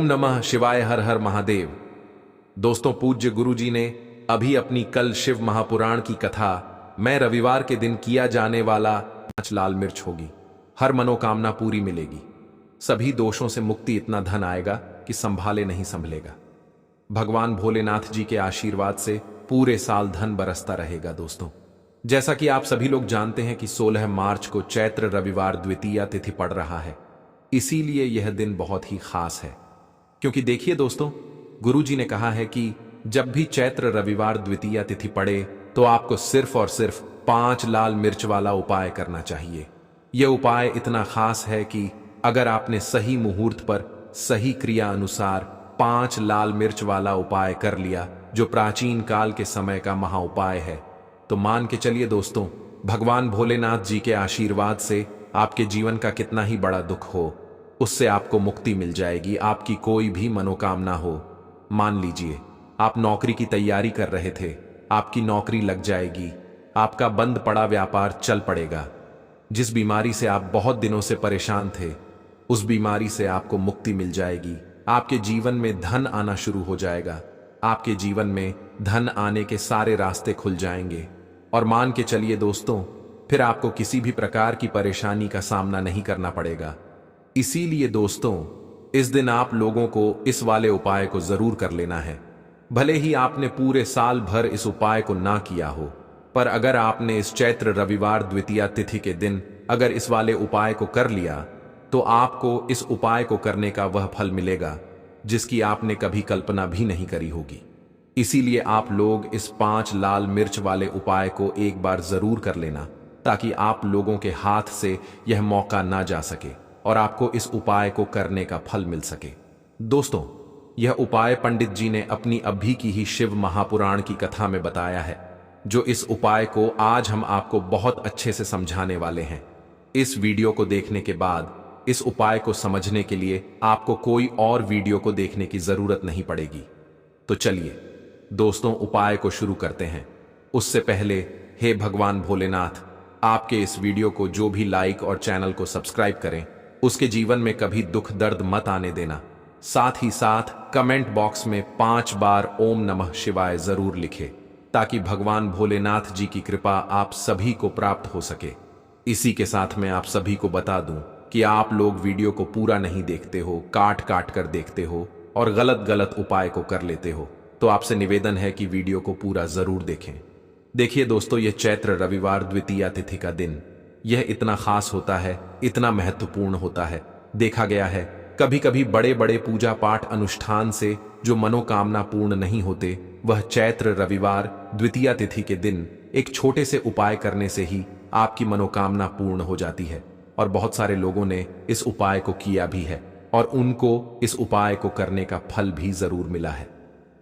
ओम नमः शिवाय, हर हर महादेव। दोस्तों, पूज्य गुरुजी ने अभी अपनी कल शिव महापुराण की कथा मैं रविवार के दिन किया जाने वाला 5 लाल मिर्च होगी, हर मनोकामना पूरी मिलेगी, सभी दोषों से मुक्ति, इतना धन आएगा कि संभाले नहीं संभलेगा। भगवान भोलेनाथ जी के आशीर्वाद से पूरे साल धन बरसता रहेगा। दोस्तों, जैसा कि आप सभी लोग जानते हैं कि 16 मार्च को चैत्र रविवार द्वितीया तिथि पड़ रहा है, इसीलिए यह दिन बहुत ही खास है। क्योंकि देखिए दोस्तों, गुरुजी ने कहा है कि जब भी चैत्र रविवार द्वितीया तिथि पड़े तो आपको सिर्फ और सिर्फ 5 लाल मिर्च वाला उपाय करना चाहिए। यह उपाय इतना खास है कि अगर आपने सही मुहूर्त पर सही क्रिया अनुसार 5 लाल मिर्च वाला उपाय कर लिया, जो प्राचीन काल के समय का महा उपाय है, तो मान के चलिए दोस्तों, भगवान भोलेनाथ जी के आशीर्वाद से आपके जीवन का कितना ही बड़ा दुख हो, उससे आपको मुक्ति मिल जाएगी। आपकी कोई भी मनोकामना हो, मान लीजिए आप नौकरी की तैयारी कर रहे थे, आपकी नौकरी लग जाएगी, आपका बंद पड़ा व्यापार चल पड़ेगा, जिस बीमारी से आप बहुत दिनों से परेशान थे, उस बीमारी से आपको मुक्ति मिल जाएगी। आपके जीवन में धन आना शुरू हो जाएगा, आपके जीवन में धन आने के सारे रास्ते खुल जाएंगे। और मान के चलिए दोस्तों, फिर आपको किसी भी प्रकार की परेशानी का सामना नहीं करना पड़ेगा। इसीलिए दोस्तों, इस दिन आप लोगों को इस वाले उपाय को जरूर कर लेना है। भले ही आपने पूरे साल भर इस उपाय को ना किया हो, पर अगर आपने इस चैत्र रविवार द्वितीया तिथि के दिन अगर इस वाले उपाय को कर लिया, तो आपको इस उपाय को करने का वह फल मिलेगा जिसकी आपने कभी कल्पना भी नहीं करी होगी। इसीलिए आप लोग इस 5 लाल मिर्च वाले उपाय को एक बार जरूर कर लेना, ताकि आप लोगों के हाथ से यह मौका ना जा सके और आपको इस उपाय को करने का फल मिल सके। दोस्तों, यह उपाय पंडित जी ने अपनी अभी की ही शिव महापुराण की कथा में बताया है, जो इस उपाय को आज हम आपको बहुत अच्छे से समझाने वाले हैं। इस वीडियो को देखने के बाद इस उपाय को समझने के लिए आपको कोई और वीडियो को देखने की जरूरत नहीं पड़ेगी। तो चलिए दोस्तों, उपाय को शुरू करते हैं। उससे पहले, हे भगवान भोलेनाथ, आपके इस वीडियो को जो भी लाइक और चैनल को सब्सक्राइब करें, उसके जीवन में कभी दुख दर्द मत आने देना। साथ ही साथ कमेंट बॉक्स में 5 बार ओम नमः शिवाय जरूर लिखे, ताकि भगवान भोलेनाथ जी की कृपा आप सभी को प्राप्त हो सके। इसी के साथ मैं आप सभी को बता दूं कि आप लोग वीडियो को पूरा नहीं देखते हो, काट काट कर देखते हो और गलत गलत उपाय को कर लेते हो, तो आपसे निवेदन है कि वीडियो को पूरा जरूर देखें। देखिए दोस्तों, यह चैत्र रविवार द्वितीया तिथि का दिन, यह इतना खास होता है, इतना महत्वपूर्ण होता है। देखा गया है कभी कभी बड़े बड़े पूजा पाठ अनुष्ठान से जो मनोकामना पूर्ण नहीं होते, वह चैत्र रविवार द्वितीया तिथि के दिन एक छोटे से उपाय करने से ही आपकी मनोकामना पूर्ण हो जाती है। और बहुत सारे लोगों ने इस उपाय को किया भी है और उनको इस उपाय को करने का फल भी जरूर मिला है।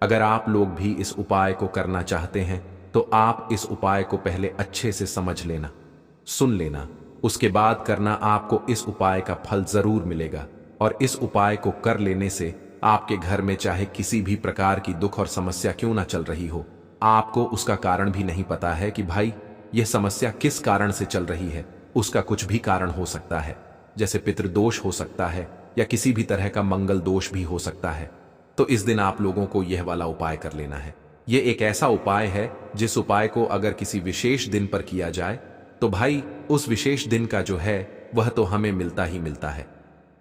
अगर आप लोग भी इस उपाय को करना चाहते हैं, तो आप इस उपाय को पहले अच्छे से समझ लेना, सुन लेना, उसके बाद करना। आपको इस उपाय का फल जरूर मिलेगा। और इस उपाय को कर लेने से आपके घर में चाहे किसी भी प्रकार की दुख और समस्या क्यों ना चल रही हो, आपको उसका कारण भी नहीं पता है कि भाई यह समस्या किस कारण से चल रही है, उसका कुछ भी कारण हो सकता है, जैसे पितृदोष हो सकता है या किसी भी तरह का मंगल दोष भी हो सकता है। तो इस दिन आप लोगों को यह वाला उपाय कर लेना है। यह एक ऐसा उपाय है जिस उपाय को अगर किसी विशेष दिन पर किया जाए, तो भाई उस विशेष दिन का जो है वह तो हमें मिलता ही मिलता है।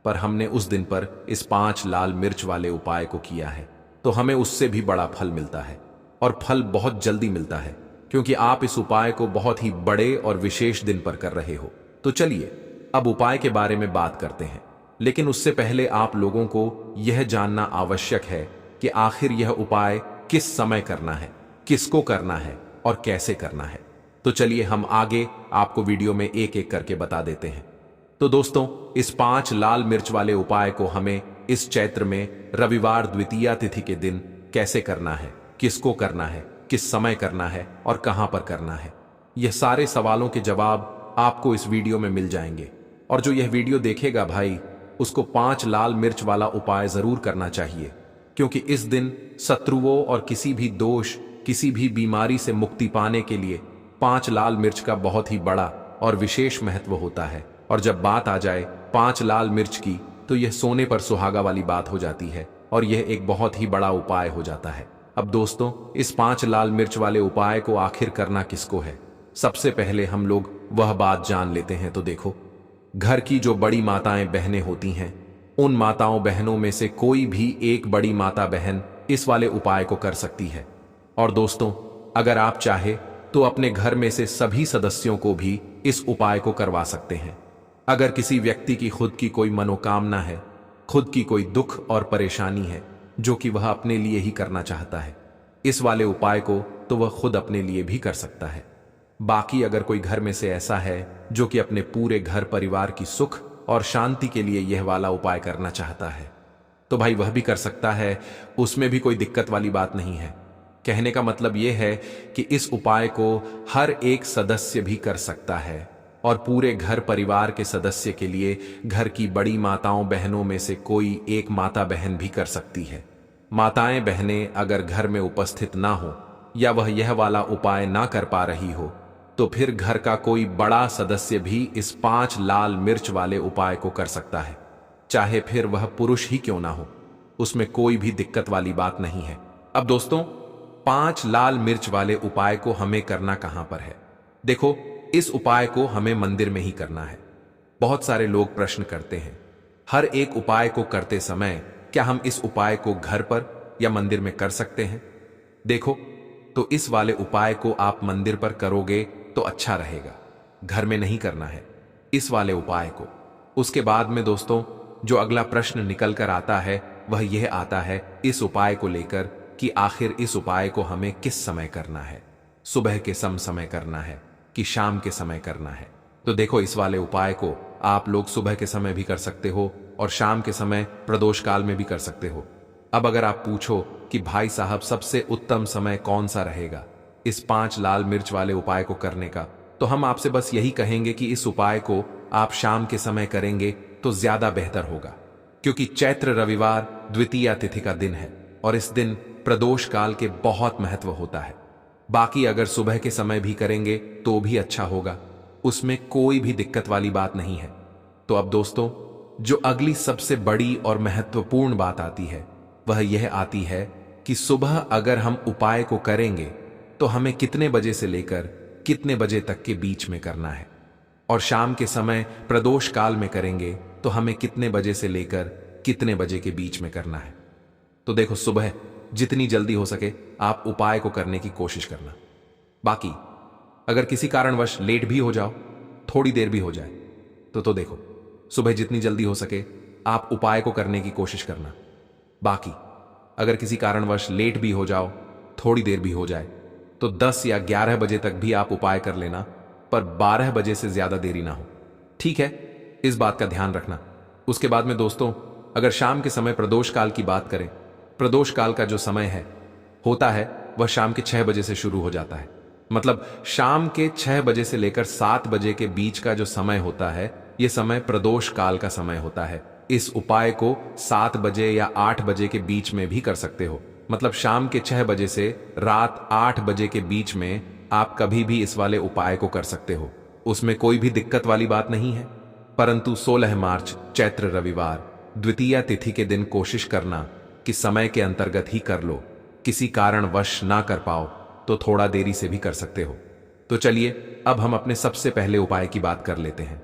पर हमने उस दिन पर इस 5 लाल मिर्च वाले उपाय को किया है, तो हमें उससे भी बड़ा फल मिलता है, और फल बहुत जल्दी मिलता है, क्योंकि आप इस उपाय को बहुत ही बड़े और विशेष दिन पर कर रहे हो। तो चलिए अब उपाय के बारे में बात करते हैं। लेकिन उससे पहले आप लोगों को यह जानना आवश्यक है कि आखिर यह उपाय किस समय करना है, किसको करना है और कैसे करना है। तो चलिए हम आगे आपको वीडियो में एक एक करके बता देते हैं। तो दोस्तों, इस 5 लाल मिर्च वाले उपाय को हमें इस चैत्र में रविवार द्वितीया तिथि के दिन कैसे करना है, किसको करना है, किस समय करना है और कहां पर करना है, यह सारे सवालों के जवाब आपको इस वीडियो में मिल जाएंगे। और जो यह वीडियो देखेगा भाई, उसको 5 लाल मिर्च वाला उपाय जरूर करना चाहिए, क्योंकि इस दिन शत्रुओं और किसी भी दोष, किसी भी बीमारी से मुक्ति पाने के लिए 5 लाल मिर्च का बहुत ही बड़ा और विशेष महत्व होता है। और जब बात आ जाए 5 लाल मिर्च की, तो यह सोने पर सुहागा वाली बात हो जाती है और यह एक बहुत ही बड़ा उपाय हो जाता है। अब दोस्तों, इस 5 लाल मिर्च वाले उपाय को आखिर करना किसको है? सबसे पहले हम लोग वह बात जान लेते हैं। तो देखो, घर की जो बड़ी माताएं बहनें होती हैं, उन माताओं बहनों में से कोई भी एक बड़ी माता बहन इस वाले उपाय को कर सकती है। और दोस्तों, अगर आप चाहे तो अपने घर में से सभी सदस्यों को भी इस उपाय को करवा सकते हैं। अगर किसी व्यक्ति की खुद की कोई मनोकामना है, खुद की कोई दुख और परेशानी है जो कि वह अपने लिए ही करना चाहता है, इस वाले उपाय को तो वह खुद अपने लिए भी कर सकता है। बाकी अगर कोई घर में से ऐसा है जो कि अपने पूरे घर परिवार की सुख और शांति के लिए यह वाला उपाय करना चाहता है, तो भाई वह भी कर सकता है, उसमें भी कोई दिक्कत वाली बात नहीं है। कहने का मतलब यह है कि इस उपाय को हर एक सदस्य भी कर सकता है और पूरे घर परिवार के सदस्य के लिए घर की बड़ी माताओं बहनों में से कोई एक माता बहन भी कर सकती है। माताएं बहनें अगर घर में उपस्थित ना हो या वह यह वाला उपाय ना कर पा रही हो, तो फिर घर का कोई बड़ा सदस्य भी इस 5 लाल मिर्च वाले उपाय को कर सकता है, चाहे फिर वह पुरुष ही क्यों ना हो। उसमें कोई भी दिक्कत वाली बात नहीं है। अब दोस्तों, 5 लाल मिर्च वाले उपाय को हमें करना कहां पर है? देखो, इस उपाय को हमें मंदिर में ही करना है। बहुत सारे लोग प्रश्न करते हैं, हर एक उपाय को करते समय क्या हम इस उपाय को घर पर या मंदिर में कर सकते हैं? देखो, तो इस वाले उपाय को आप मंदिर पर करोगे तो अच्छा रहेगा, घर में नहीं करना है इस वाले उपाय को। उसके बाद में दोस्तों, जो अगला प्रश्न निकल कर आता है वह यह आता है इस उपाय को लेकर कि आखिर इस उपाय को हमें किस समय करना है, सुबह के समय करना है कि शाम के समय करना है? तो देखो, इस वाले उपाय को आप लोग सुबह के समय भी कर सकते हो और शाम के समय प्रदोष काल में भी कर सकते हो। अब अगर आप पूछो कि भाई साहब सबसे उत्तम समय कौन सा रहेगा इस 5 लाल मिर्च वाले उपाय को करने का, तो हम आपसे बस यही कहेंगे कि इस उपाय को आप शाम के समय करेंगे तो ज्यादा बेहतर होगा, क्योंकि चैत्र रविवार द्वितीया तिथि का दिन है और इस दिन प्रदोष काल के बहुत महत्व होता है। बाकी अगर सुबह के समय भी करेंगे तो भी अच्छा होगा, उसमें कोई भी दिक्कत वाली बात नहीं है। तो अब दोस्तों, जो अगली सबसे बड़ी और महत्वपूर्ण बात आती है वह यह आती है कि सुबह अगर हम उपाय को करेंगे तो हमें कितने बजे से लेकर कितने बजे तक के बीच में करना है, और शाम के समय प्रदोष काल में करेंगे तो हमें कितने बजे से लेकर कितने बजे के बीच में करना है। तो देखो, सुबह जितनी जल्दी हो सके आप उपाय को करने की कोशिश करना। बाकी अगर किसी कारणवश लेट भी हो जाओ, थोड़ी देर भी हो जाए, तो देखो, सुबह जितनी जल्दी हो सके आप उपाय को करने की कोशिश करना। बाकी अगर किसी कारणवश लेट भी हो जाओ, थोड़ी देर भी हो जाए, तो 10 या 11 बजे तक भी आप उपाय कर लेना, पर 12 बजे से ज्यादा देरी ना हो, ठीक है? इस बात का ध्यान रखना। उसके बाद में दोस्तों, अगर शाम के समय प्रदोष काल की बात करें, प्रदोष काल का जो समय है होता है वह शाम के 6 बजे से शुरू हो जाता है। मतलब शाम के 6 बजे से लेकर 7 बजे के बीच का जो समय होता है, यह समय प्रदोष काल का समय होता है। इस उपाय को 7 बजे या 8 बजे के बीच में भी कर सकते हो। मतलब शाम के 6 बजे से रात 8 बजे के बीच में आप कभी भी इस वाले उपाय को कर सकते हो, उसमें कोई भी दिक्कत वाली बात नहीं है। परंतु 16 मार्च चैत्र रविवार द्वितीया तिथि के दिन कोशिश करना कि समय के अंतर्गत ही कर लो। किसी कारणवश ना कर पाओ तो थोड़ा देरी से भी कर सकते हो। तो चलिए, अब हम अपने सबसे पहले उपाय की बात कर लेते हैं।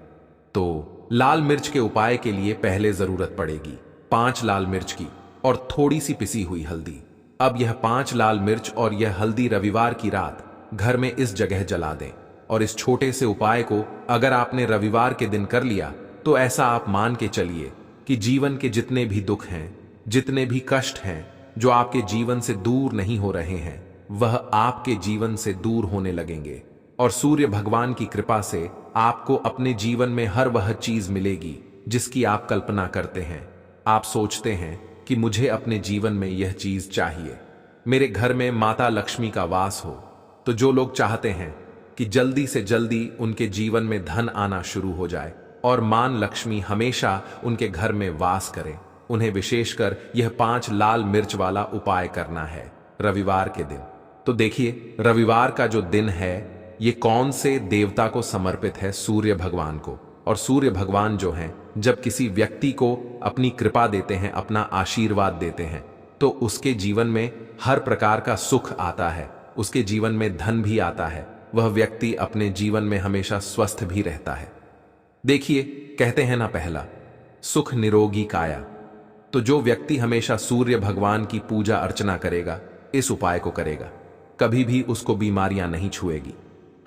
तो लाल मिर्च के उपाय के लिए पहले जरूरत पड़ेगी 5 लाल मिर्च की और थोड़ी सी पिसी हुई हल्दी। अब यह 5 लाल मिर्च और यह हल्दी रविवार की रात घर में इस जगह जला दें। और इस छोटे से उपाय को अगर आपने रविवार के दिन कर लिया तो ऐसा आप मान के चलिए कि जीवन के जितने भी दुख हैं, जितने भी कष्ट हैं जो आपके जीवन से दूर नहीं हो रहे हैं, वह आपके जीवन से दूर होने लगेंगे। और सूर्य भगवान की कृपा से आपको अपने जीवन में हर वह चीज मिलेगी जिसकी आप कल्पना करते हैं। आप सोचते हैं कि मुझे अपने जीवन में यह चीज चाहिए, मेरे घर में माता लक्ष्मी का वास हो। तो जो लोग चाहते हैं कि जल्दी से जल्दी उनके जीवन में धन आना शुरू हो जाए और मां लक्ष्मी हमेशा उनके घर में वास करे, उन्हें विशेषकर यह 5 लाल मिर्च वाला उपाय करना है रविवार के दिन। तो देखिए, रविवार का जो दिन है ये कौन से देवता को समर्पित है? सूर्य भगवान को। और सूर्य भगवान जो हैं, जब किसी व्यक्ति को अपनी कृपा देते हैं, अपना आशीर्वाद देते हैं, तो उसके जीवन में हर प्रकार का सुख आता है, उसके जीवन में धन भी आता है, वह व्यक्ति अपने जीवन में हमेशा स्वस्थ भी रहता है। देखिए, कहते हैं ना, पहला सुख निरोगी काया। तो जो व्यक्ति हमेशा सूर्य भगवान की पूजा अर्चना करेगा, इस उपाय को करेगा, कभी भी उसको बीमारियां नहीं छुएगी।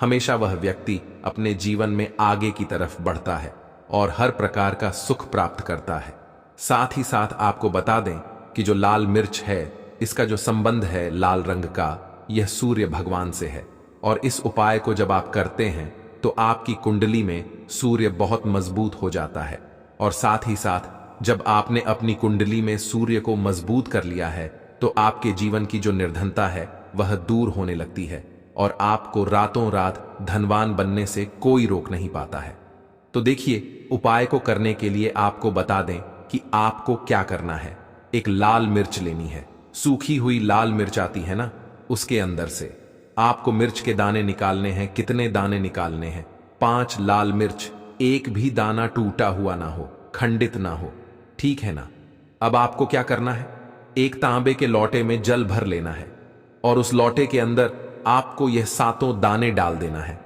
हमेशा वह व्यक्ति अपने जीवन में आगे की तरफ बढ़ता है और हर प्रकार का सुख प्राप्त करता है। साथ ही साथ आपको बता दें कि जो लाल मिर्च है, इसका जो संबंध है लाल रंग का, यह सूर्य भगवान से है। और इस उपाय को जब आप करते हैं तो आपकी कुंडली में सूर्य बहुत मजबूत हो जाता है। और साथ ही साथ जब आपने अपनी कुंडली में सूर्य को मजबूत कर लिया है, तो आपके जीवन की जो निर्धनता है वह दूर होने लगती है और आपको रातों रात धनवान बनने से कोई रोक नहीं पाता है। तो देखिए, उपाय को करने के लिए आपको बता दें कि आपको क्या करना है। एक लाल मिर्च लेनी है, सूखी हुई लाल मिर्च आती है ना, उसके अंदर से आपको मिर्च के दाने निकालने हैं। कितने दाने निकालने हैं? 5 लाल मिर्च, एक भी दाना टूटा हुआ ना हो, खंडित ना हो, ठीक है ना। अब आपको क्या करना है, एक तांबे के लोटे में जल भर लेना है और उस लोटे के अंदर आपको यह 7 दाने डाल देना है।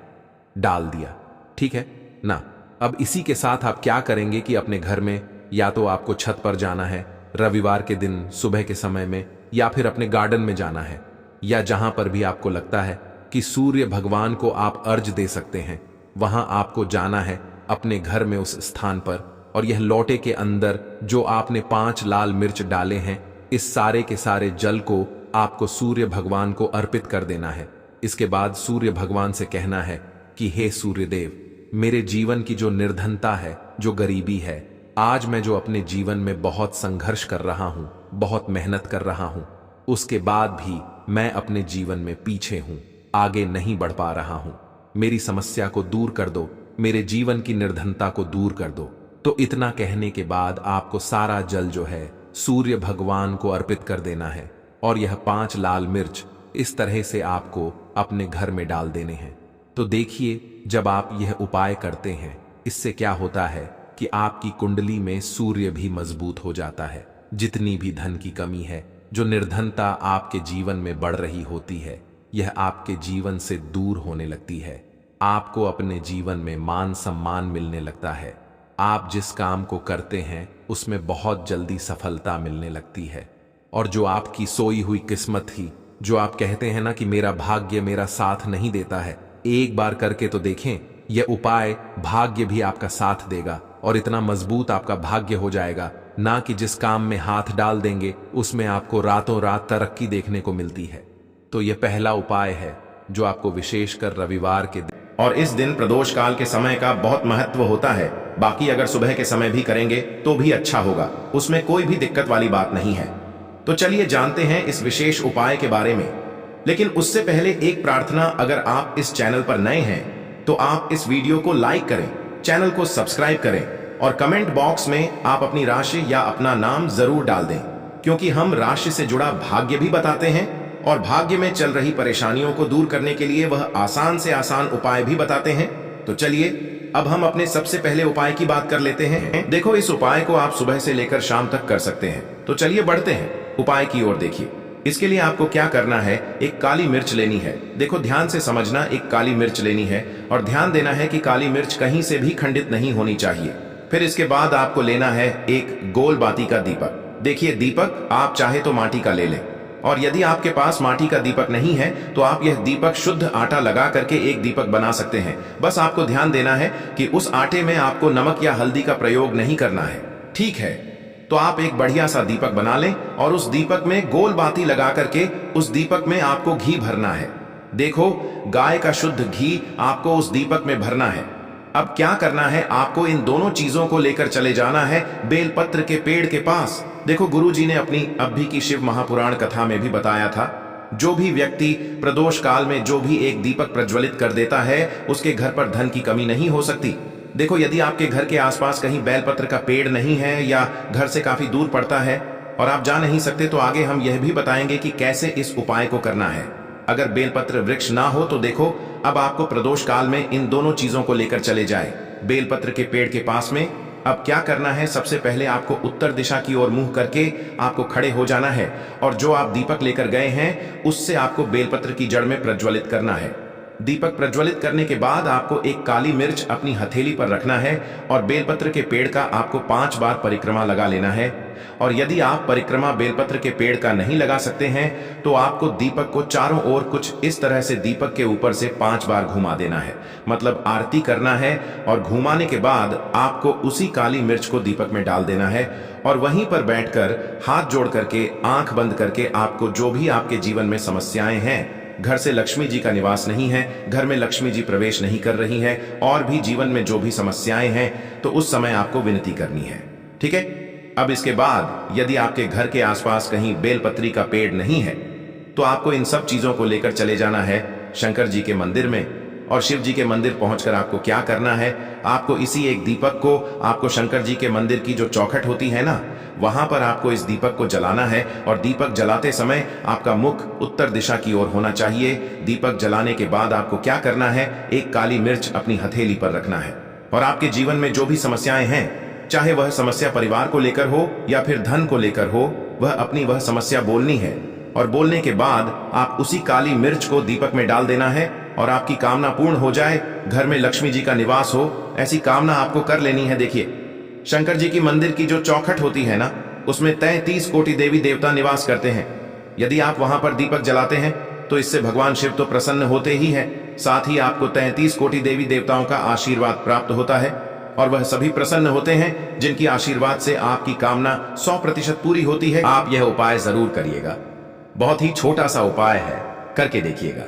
डाल दिया, ठीक है ना। अब इसी के साथ आप क्या करेंगे कि अपने घर में या तो आपको छत पर जाना है रविवार के दिन सुबह के समय में, या फिर अपने गार्डन में जाना है, या जहां पर भी आपको लगता है कि सूर्य भगवान को आप अर्ज दे सकते हैं, वहां आपको जाना है अपने घर में उस स्थान पर। और यह लोटे के अंदर जो आपने 5 लाल मिर्च डाले हैं, इस सारे के सारे जल को आपको सूर्य भगवान को अर्पित कर देना है। इसके बाद सूर्य भगवान से कहना है कि हे सूर्यदेव, मेरे जीवन की जो निर्धनता है, जो गरीबी है, आज मैं जो अपने जीवन में बहुत संघर्ष कर रहा हूं, बहुत मेहनत कर रहा हूं, उसके बाद भी मैं अपने जीवन में पीछे हूं, आगे नहीं बढ़ पा रहा हूं। मेरी समस्या को दूर कर दो, मेरे जीवन की निर्धनता को दूर कर दो। तो इतना कहने के बाद आपको सारा जल जो है सूर्य भगवान को अर्पित कर देना है और यह 5 लाल मिर्च इस तरह से आपको अपने घर में डाल देने हैं। तो देखिए, जब आप यह उपाय करते हैं, इससे क्या होता है कि आपकी कुंडली में सूर्य भी मजबूत हो जाता है। जितनी भी धन की कमी है, जो निर्धनता आपके जीवन में बढ़ रही होती है, यह आपके जीवन से दूर होने लगती है। आपको अपने जीवन में मान सम्मान मिलने लगता है। आप जिस काम को करते हैं उसमें बहुत जल्दी सफलता मिलने लगती है। और जो आपकी सोई हुई किस्मत थी, जो आप कहते हैं ना कि मेरा भाग्य मेरा साथ नहीं देता है, एक बार करके तो देखें, यह उपाय भाग्य भी आपका साथ देगा और इतना मजबूत आपका भाग्य हो जाएगा ना कि जिस काम में हाथ डाल देंगे उसमें आपको रातों रात तरक्की देखने को मिलती है। तो यह पहला उपाय है जो आपको विशेषकर रविवार के दिन, और इस दिन प्रदोष काल के समय का बहुत महत्व होता है। बाकी अगर सुबह के समय भी करेंगे तो भी अच्छा होगा, उसमें कोई भी दिक्कत वाली बात नहीं है। तो चलिए जानते हैं इस विशेष उपाय के बारे में। लेकिन उससे पहले एक प्रार्थना, अगर आप इस चैनल पर नए हैं तो आप इस वीडियो को लाइक करें, चैनल को सब्सक्राइब करें और कमेंट बॉक्स में आप अपनी राशि या अपना नाम जरूर डाल दें, क्योंकि हम राशि से जुड़ा भाग्य भी बताते हैं और भाग्य में चल रही परेशानियों को दूर करने के लिए वह आसान से आसान उपाय भी बताते हैं। तो चलिए अब हम अपने सबसे पहले उपाय की बात कर लेते हैं। देखो, इस उपाय को आप सुबह से लेकर शाम तक कर सकते हैं। तो चलिए बढ़ते हैं उपाय की ओर। देखिए, इसके लिए आपको क्या करना है, एक काली मिर्च लेनी है। देखो, ध्यान से समझना, एक काली मिर्च लेनी है और ध्यान देना है कि काली मिर्च कहीं से भी खंडित नहीं होनी चाहिए। फिर इसके बाद आपको लेना है एक गोल बाती का दीपक। देखिए, दीपक आप चाहे तो माटी का ले लें, और यदि आपके पास माटी का दीपक नहीं है तो आप यह दीपक शुद्ध आटा लगा करके एक दीपक बना सकते हैं। बस आपको ध्यान देना है कि उस आटे में आपको नमक या हल्दी का प्रयोग नहीं करना है, ठीक है। तो आप एक बढ़िया सा दीपक बना लें और उस दीपक में गोल बाती लगा करके उस दीपक में आपको घी भरना है। देखो, गाय का शुद्ध घी आपको उस दीपक में भरना है। अब क्या करना है, आपको इन दोनों चीजों को लेकर चले जाना है बेलपत्र के पेड़ के पास। देखो, गुरुजी ने अपनी अभी की शिव महापुराण कथा में भी बताया था, जो भी व्यक्ति प्रदोष काल में जो भी एक दीपक प्रज्वलित कर देता है, उसके घर पर धन की कमी नहीं हो सकती। देखो, यदि आपके घर के आसपास कहीं बेलपत्र का पेड़ नहीं है या घर से काफी दूर पड़ता है और आप जा नहीं सकते, तो आगे हम यह भी बताएंगे कि कैसे इस उपाय को करना है। अगर बेलपत्र वृक्ष ना हो तो देखो, अब आपको प्रदोष काल में इन दोनों चीजों को लेकर चले जाए। बेलपत्र के पेड़ के पास में। अब क्या करना है, सबसे पहले आपको उत्तर दिशा की ओर मुंह करके आपको खड़े हो जाना है और जो आप दीपक लेकर गए हैं उससे आपको बेलपत्र की जड़ में प्रज्वलित करना है। दीपक प्रज्वलित करने के बाद आपको एक काली मिर्च अपनी हथेली पर रखना है और बेलपत्र के पेड़ का आपको 5 बार परिक्रमा लगा लेना है। और यदि आप परिक्रमा बेलपत्र के पेड़ का नहीं लगा सकते हैं तो आपको दीपक को चारों ओर कुछ इस तरह से दीपक के ऊपर से 5 बार घुमा देना है, मतलब आरती करना है। और घुमाने के बाद आपको उसी काली मिर्च को दीपक में डाल देना है और वहीं पर बैठकर हाथ जोड़ करके आंख बंद करके आपको जो भी आपके जीवन में समस्याएं हैं, घर से लक्ष्मी जी का निवास नहीं है, घर में लक्ष्मी जी प्रवेश नहीं कर रही हैं, और भी जीवन में जो भी समस्याएं हैं, तो उस समय आपको विनती करनी है। ठीक है। अब इसके बाद यदि आपके घर के आसपास कहीं बेलपत्री का पेड़ नहीं है तो आपको इन सब चीजों को लेकर चले जाना है शंकर जी के मंदिर में। और शिव जी के मंदिर पहुंचकर आपको क्या करना है, आपको इसी एक दीपक को आपको शंकर जी के मंदिर की जो चौखट होती है ना, वहां पर आपको इस दीपक को जलाना है। और दीपक जलाते समय आपका मुख उत्तर दिशा की ओर होना चाहिए। दीपक जलाने के बाद आपको क्या करना है, एक काली मिर्च अपनी हथेली पर रखना है और आपके जीवन में जो भी समस्याएं हैं, चाहे वह समस्या परिवार को लेकर हो या फिर धन को लेकर हो, वह समस्या बोलनी है। और बोलने के बाद आप उसी काली मिर्च को दीपक में डाल देना है और आपकी कामना पूर्ण हो जाए, घर में लक्ष्मी जी का निवास हो, ऐसी कामना आपको कर लेनी है। देखिए, शंकर जी की मंदिर की जो चौखट होती है ना, उसमें 33 कोटि देवी देवता निवास करते हैं। यदि आप वहां पर दीपक जलाते हैं तो इससे भगवान शिव तो प्रसन्न होते ही है, साथ ही आपको 33 कोटि देवी देवताओं का आशीर्वाद प्राप्त होता है। और वह सभी प्रसन्न होते हैं जिनकी आशीर्वाद से आपकी कामना 100% पूरी होती है। आप यह उपाय जरूर करिएगा, बहुत ही छोटा सा उपाय है, करके देखिएगा।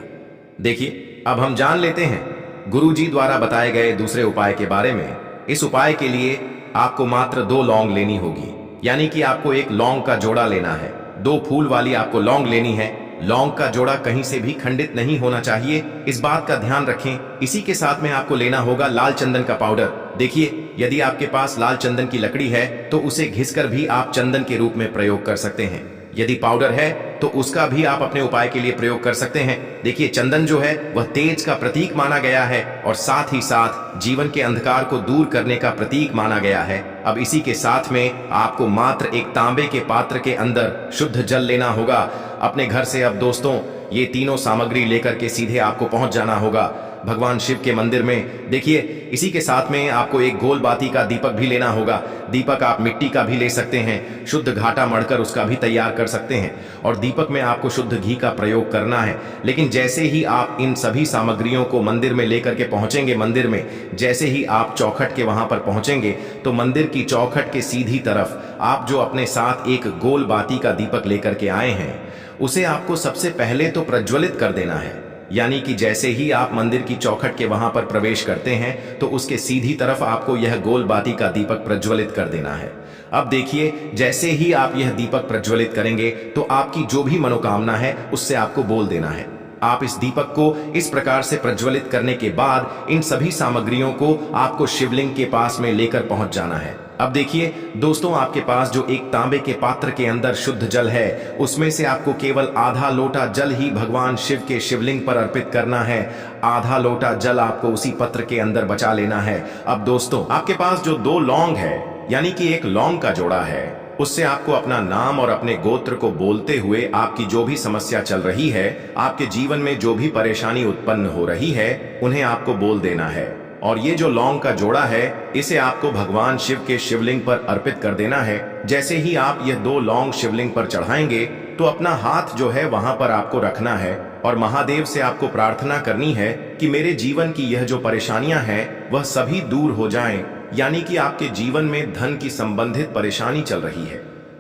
देखिए, अब हम जान लेते हैं गुरु जी द्वारा बताए गए दूसरे उपाय के बारे में। इस उपाय के लिए आपको मात्र 2 लौंग लेनी होगी, यानी कि आपको एक लौंग का जोड़ा लेना है। 2 फूल वाली आपको लौंग लेनी है। लौंग का जोड़ा कहीं से भी खंडित नहीं होना चाहिए, इस बात का ध्यान रखें। इसी के साथ में आपको लेना होगा लाल चंदन का पाउडर। देखिए, यदि आपके पास लाल चंदन की लकड़ी है तो उसे घिसकर भी आप चंदन के रूप में प्रयोग कर सकते हैं। यदि पाउडर है तो उसका भी आप अपने उपाय के लिए प्रयोग कर सकते हैं। देखिए, चंदन जो है वह तेज का प्रतीक माना गया है और साथ ही साथ जीवन के अंधकार को दूर करने का प्रतीक माना गया है। अब इसी के साथ में आपको मात्र एक तांबे के पात्र के अंदर शुद्ध जल लेना होगा अपने घर से। अब दोस्तों, ये तीनों सामग्री लेकर के सीधे आपको पहुंच जाना होगा भगवान शिव के मंदिर में। देखिए, इसी के साथ में आपको एक गोल बाती का दीपक भी लेना होगा। दीपक आप मिट्टी का भी ले सकते हैं, शुद्ध घाटा मढ़कर उसका भी तैयार कर सकते हैं। और दीपक में आपको शुद्ध घी का प्रयोग करना है। लेकिन जैसे ही आप इन सभी सामग्रियों को मंदिर में लेकर के पहुंचेंगे, मंदिर में जैसे ही आप चौखट के वहां पर पहुंचेंगे तो मंदिर की चौखट के सीधी तरफ आप जो अपने साथ एक गोल बाती का दीपक लेकर के आए हैं, उसे आपको सबसे पहले तो प्रज्वलित कर देना है। यानी कि जैसे ही आप मंदिर की चौखट के वहां पर प्रवेश करते हैं तो उसके सीधी तरफ आपको यह गोल बाती का दीपक प्रज्वलित कर देना है। अब देखिए, जैसे ही आप यह दीपक प्रज्वलित करेंगे तो आपकी जो भी मनोकामना है उससे आपको बोल देना है। आप इस दीपक को इस प्रकार से प्रज्वलित करने के बाद इन सभी सामग्रियों को आपको शिवलिंग के पास में लेकर पहुंच जाना है। अब देखिए दोस्तों, आपके पास जो एक तांबे के पात्र के अंदर शुद्ध जल है, उसमें से आपको केवल आधा लोटा जल ही भगवान शिव के शिवलिंग पर अर्पित करना है। आधा लोटा जल आपको उसी पत्र के अंदर बचा लेना है। अब दोस्तों, आपके पास जो 2 लौंग है, यानी कि एक लौंग का जोड़ा है, उससे आपको अपना नाम और अपने गोत्र को बोलते हुए आपकी जो भी समस्या चल रही है, आपके जीवन में जो भी परेशानी उत्पन्न हो रही है, उन्हें आपको बोल देना है। और ये जो लौंग का जोड़ा है, इसे आपको भगवान शिव के शिवलिंग पर अर्पित कर देना है। जैसे ही आप यह 2 लौंग शिवलिंग पर चढ़ाएंगे तो अपना हाथ जो है वहां पर आपको रखना है और महादेव से आपको प्रार्थना करनी है कि मेरे जीवन की यह जो परेशानियां हैं वह सभी दूर हो जाएं। यानी कि आपके जीवन में धन की संबंधित परेशानी चल रही है,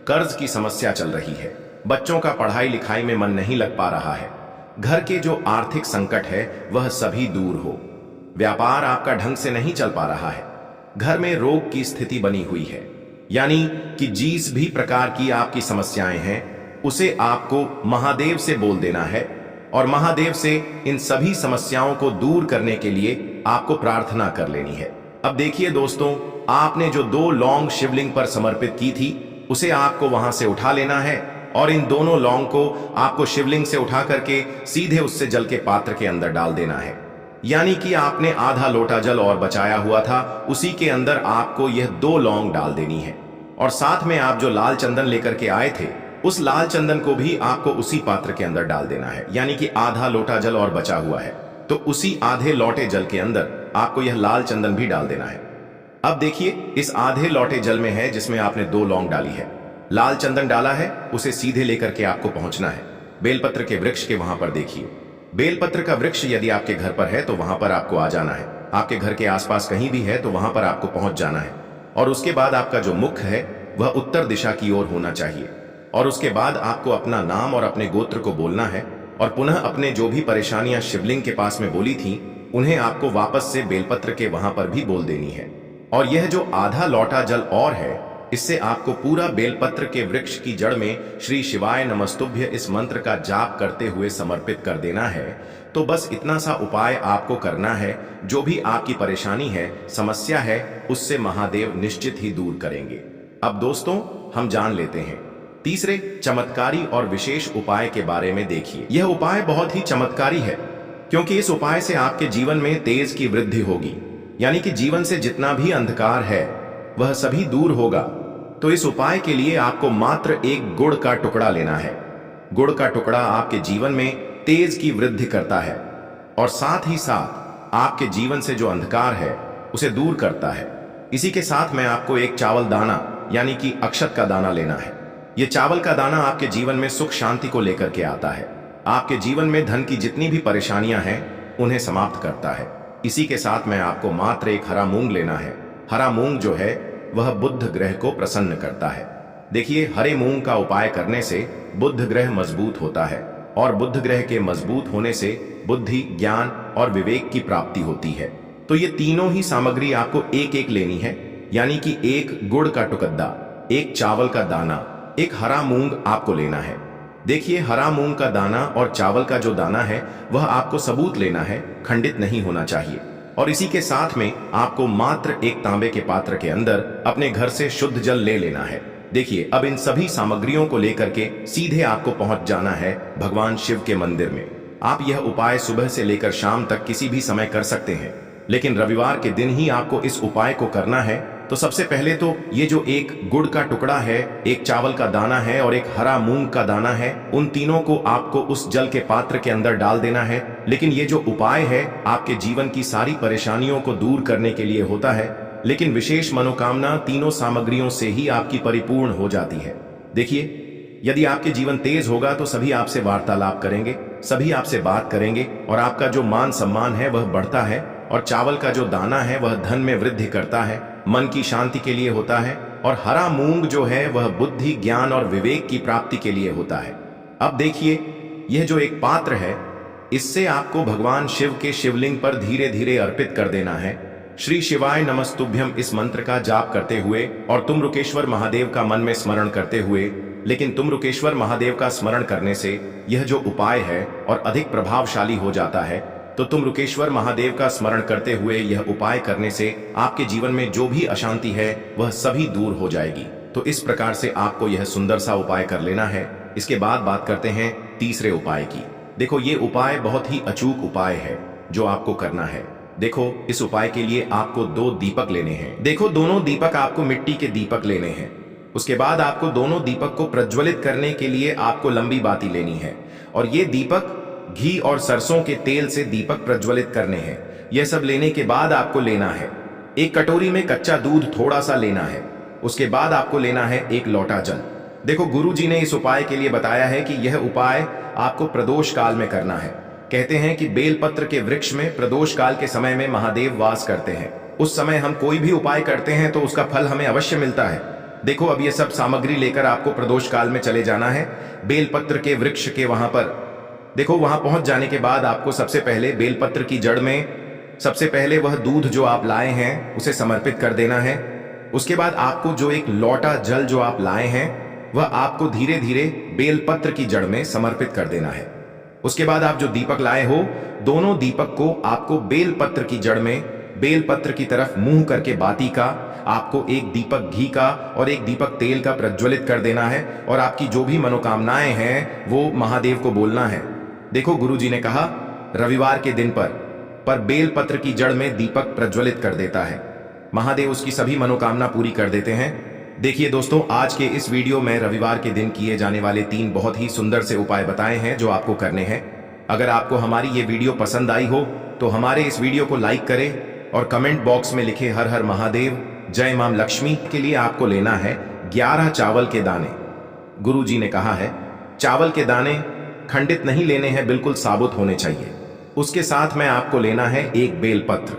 कर्ज की समस्या चल रही है, बच्चों का पढ़ाई लिखाई में मन नहीं लग पा रहा है, घर के जो आर्थिक संकट है वह सभी दूर हो, व्यापार आपका ढंग से नहीं चल पा रहा है, घर में रोग की स्थिति बनी हुई है, यानी कि जिस भी प्रकार की आपकी समस्याएं हैं उसे आपको महादेव से बोल देना है और महादेव से इन सभी समस्याओं को दूर करने के लिए आपको प्रार्थना कर लेनी है। अब देखिए दोस्तों, आपने जो 2 लौंग शिवलिंग पर समर्पित की थी उसे आपको वहां से उठा लेना है और इन दोनों लौंग को आपको शिवलिंग से उठा करके सीधे उससे जल के पात्र के अंदर डाल देना है। यानी कि आपने आधा लोटा जल और बचाया हुआ था, उसी के अंदर आपको यह 2 लौंग डाल देनी है। और साथ में आप जो लाल चंदन लेकर के आए थे, उस लाल चंदन को भी आपको उसी पात्र के अंदर डाल देना है। यानी कि आधा लोटा जल और बचा हुआ है, तो उसी आधे लोटे जल के अंदर आपको यह लाल चंदन भी डाल देना है। अब देखिए, इस आधे लोटे जल में है जिसमें आपने 2 लौंग डाली है, लाल चंदन डाला है, उसे सीधे लेकर के आपको पहुंचना है बेलपत्र के वृक्ष के वहां पर। देखिए, बेलपत्र का वृक्ष यदि आपके घर पर है तो वहां पर आपको आ जाना है। आपके घर के आसपास कहीं भी है तो वहां पर आपको पहुंच जाना है। और उसके बाद आपका जो मुख है वह उत्तर दिशा की ओर होना चाहिए। और उसके बाद आपको अपना नाम और अपने गोत्र को बोलना है, और पुनः अपने जो भी परेशानियां शिवलिंग के पास में बोली थी उन्हें आपको वापस से बेलपत्र के वहां पर भी बोल देनी है। और यह जो आधा लौटा जल और है, इससे आपको पूरा बेलपत्र के वृक्ष की जड़ में श्री शिवाय नमस्तुभ्य इस मंत्र का जाप करते हुए समर्पित कर देना है। तो बस इतना सा उपाय आपको करना है। जो भी आपकी परेशानी है, समस्या है, उससे महादेव निश्चित ही दूर करेंगे। अब दोस्तों, हम जान लेते हैं तीसरे चमत्कारी और विशेष उपाय के बारे में। देखिए, यह उपाय बहुत ही चमत्कारी है, क्योंकि इस उपाय से आपके जीवन में तेज की वृद्धि होगी। यानी कि जीवन से जितना भी अंधकार है वह सभी दूर होगा। तो इस उपाय के लिए आपको मात्र एक गुड़ का टुकड़ा लेना है। गुड़ का टुकड़ा आपके जीवन में तेज की वृद्धि करता है, और साथ ही साथ आपके जीवन से जो अंधकार है उसे दूर करता है। इसी के साथ में आपको एक चावल दाना यानी कि अक्षत का दाना लेना है। यह चावल का दाना आपके जीवन में सुख शांति को लेकर के आता है। आपके जीवन में धन की जितनी भी परेशानियां हैं उन्हें समाप्त करता है। इसी के साथ में आपको मात्र एक हरा मूंग लेना है। हरा मूंग जो है वह बुध ग्रह को प्रसन्न करता है। देखिए, हरे मूंग का उपाय करने से बुध ग्रह मजबूत होता है, और बुध ग्रह के मजबूत होने से बुद्धि, ज्ञान और विवेक की प्राप्ति होती है। तो ये तीनों ही सामग्री आपको एक एक लेनी है। यानी कि एक गुड़ का टुकड़ा, एक चावल का दाना, एक हरा मूंग आपको लेना है। देखिए, हरा मूंग का दाना और चावल का जो दाना है वह आपको सबूत लेना है, खंडित नहीं होना चाहिए। और इसी के साथ में आपको मात्र एक तांबे के पात्र के अंदर अपने घर से शुद्ध जल ले लेना है। देखिए, अब इन सभी सामग्रियों को लेकर के सीधे आपको पहुंच जाना है भगवान शिव के मंदिर में। आप यह उपाय सुबह से लेकर शाम तक किसी भी समय कर सकते हैं, लेकिन रविवार के दिन ही आपको इस उपाय को करना है। तो सबसे पहले तो ये जो एक गुड़ का टुकड़ा है, एक चावल का दाना है और एक हरा मूंग का दाना है, उन तीनों को आपको उस जल के पात्र के अंदर डाल देना है। लेकिन ये जो उपाय है आपके जीवन की सारी परेशानियों को दूर करने के लिए होता है, लेकिन विशेष मनोकामना तीनों सामग्रियों से ही आपकी परिपूर्ण हो जाती है। देखिए, यदि आपके जीवन तेज होगा तो सभी आपसे वार्तालाप करेंगे, सभी आपसे बात करेंगे, और आपका जो मान सम्मान है वह बढ़ता है। और चावल का जो दाना है वह धन में वृद्धि करता है, मन की शांति के लिए होता है। और हरा मूंग जो है वह बुद्धि, ज्ञान और विवेक की प्राप्ति के लिए होता है। अब देखिए, यह जो एक पात्र है, इससे आपको भगवान शिव के शिवलिंग पर धीरे धीरे अर्पित कर देना है। श्री शिवाय नमस्तुभ्यम इस मंत्र का जाप करते हुए और तुम रुकेश्वर महादेव का मन में स्मरण करते हुए। लेकिन तुम रुकेश्वर महादेव का स्मरण करने से यह जो उपाय है और अधिक प्रभावशाली हो जाता है। तो तुम रुकेश्वर महादेव का स्मरण करते हुए यह उपाय करने से आपके जीवन में जो भी अशांति है वह सभी दूर हो जाएगी। तो इस प्रकार से आपको यह सुंदर सा उपाय कर लेना है। इसके बाद बात करते हैं तीसरे उपाय की। देखो, ये उपाय बहुत ही अचूक उपाय है जो आपको करना है। देखो, इस उपाय के लिए आपको 2 दीपक लेने हैं। देखो, दोनों दीपक आपको मिट्टी के दीपक लेने हैं। उसके बाद आपको दोनों दीपक को प्रज्वलित करने के लिए आपको लंबी बाती लेनी है, और ये दीपक घी और सरसों के तेल से दीपक प्रज्वलित करने हैं। यह सब लेने के बाद आपको लेना है एक कटोरी में कच्चा दूध थोड़ा सा लेना है। उसके बाद आपको लेना है एक लोटा जल। देखो, गुरु जी ने इस उपाय के लिए बताया है कि यह उपाय आपको प्रदोष काल में करना है। कहते हैं कि बेलपत्र के वृक्ष में प्रदोष काल के समय में महादेव वास करते हैं। उस समय हम कोई भी उपाय करते हैं तो उसका फल हमें अवश्य मिलता है। देखो, अब ये सब सामग्री लेकर आपको प्रदोष काल में चले जाना है बेलपत्र के वृक्ष के वहां पर। देखो, वहां पहुंच जाने के बाद आपको सबसे पहले बेलपत्र की जड़ में सबसे पहले वह दूध जो आप लाए हैं उसे समर्पित कर देना है। उसके बाद आपको जो एक लोटा जल जो आप लाए हैं वह आपको धीरे धीरे बेलपत्र की जड़ में समर्पित कर देना है। उसके बाद आप जो दीपक लाए हो, दोनों दीपक को आपको बेलपत्र की जड़ में बेलपत्र की तरफ मुंह करके बाती का आपको एक दीपक घी का और एक दीपक तेल का प्रज्वलित कर देना है। और आपकी जो भी मनोकामनाएं हैं वो महादेव को बोलना है। देखो, गुरु जी ने कहा रविवार के दिन पर पर बेलपत्र की जड़ में दीपक प्रज्वलित कर देता है। महादेव उसकी सभी मनोकामना पूरी कर देते हैं। देखिए दोस्तों, आज के इस वीडियो में रविवार के दिन किए जाने वाले 3 बहुत ही सुंदर से उपाय बताए हैं जो आपको करने हैं। अगर आपको हमारी ये वीडियो पसंद आई हो तो हमारे इस वीडियो को लाइक करें और कमेंट बॉक्स में लिखे हर हर महादेव, जय मां लक्ष्मी। के लिए आपको लेना है 11 चावल के दाने। गुरु जी ने कहा है चावल के दाने खंडित नहीं लेने हैं, बिल्कुल साबुत होने चाहिए। उसके साथ में आपको लेना है एक बेलपत्र।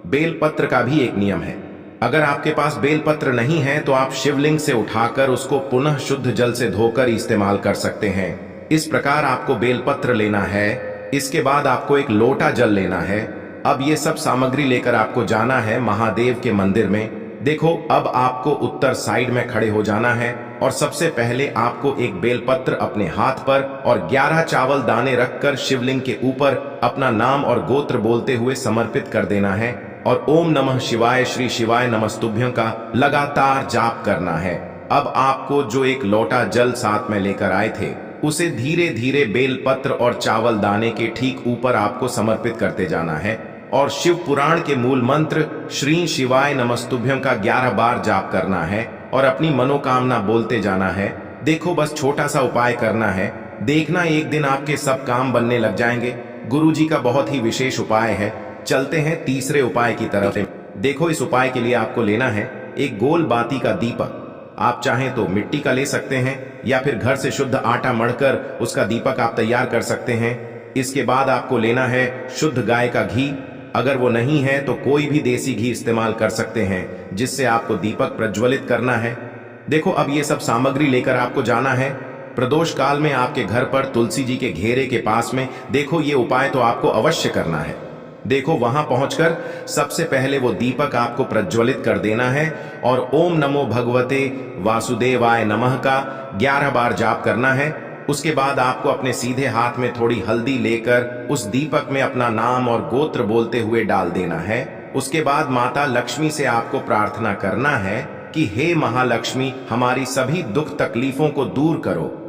बेलपत्र का भी एक नियम है, अगर आपके पास बेलपत्र नहीं है तो आप शिवलिंग से उठाकर उसको पुनः शुद्ध जल से धोकर इस्तेमाल कर सकते हैं। इस प्रकार आपको बेलपत्र लेना है। इसके बाद आपको एक लोटा जल लेना है। अब ये सब सामग्री लेकर आपको जाना है महादेव के मंदिर में। देखो, अब आपको उत्तर साइड में खड़े हो जाना है और सबसे पहले आपको एक बेलपत्र अपने हाथ पर और 11 चावल दाने रखकर शिवलिंग के ऊपर अपना नाम और गोत्र बोलते हुए समर्पित कर देना है और ओम नमः शिवाय श्री शिवाय नमस्तुभ्यं का लगातार जाप करना है। अब आपको जो एक लोटा जल साथ में लेकर आए थे उसे धीरे धीरे बेलपत्र और चावल दाने के ठीक ऊपर आपको समर्पित करते जाना है और शिव पुराण के मूल मंत्र श्री शिवाय नमस्तुभ्यं का 11 बार जाप करना है और अपनी मनोकामना बोलते जाना है। देखो, बस छोटा सा उपाय करना है, देखना एक दिन आपके सब काम बनने लग जाएंगे। गुरु जी का बहुत ही विशेष उपाय है। चलते हैं तीसरे उपाय की तरफ। देखो, इस उपाय के लिए आपको लेना है एक गोल बाती का दीपक। आप चाहें तो मिट्टी का ले सकते हैं या फिर घर से शुद्ध आटा मढ़कर उसका दीपक आप तैयार कर सकते हैं। इसके बाद आपको लेना है शुद्ध गाय का घी। अगर वो नहीं है तो कोई भी देसी घी इस्तेमाल कर सकते हैं जिससे आपको दीपक प्रज्वलित करना है। देखो, अब ये सब सामग्री लेकर आपको जाना है प्रदोष काल में आपके घर पर तुलसी जी के घेरे के पास में। देखो, ये उपाय तो आपको अवश्य करना है। देखो, वहां पहुंचकर सबसे पहले वो दीपक आपको प्रज्वलित कर देना है और ओम नमो भगवते वासुदेवाय नमः का 11 बार जाप करना है। उसके बाद आपको अपने सीधे हाथ में थोड़ी हल्दी लेकर उस दीपक में अपना नाम और गोत्र बोलते हुए डाल देना है। उसके बाद माता लक्ष्मी से आपको प्रार्थना करना है कि हे महालक्ष्मी, हमारी सभी दुख तकलीफों को दूर करो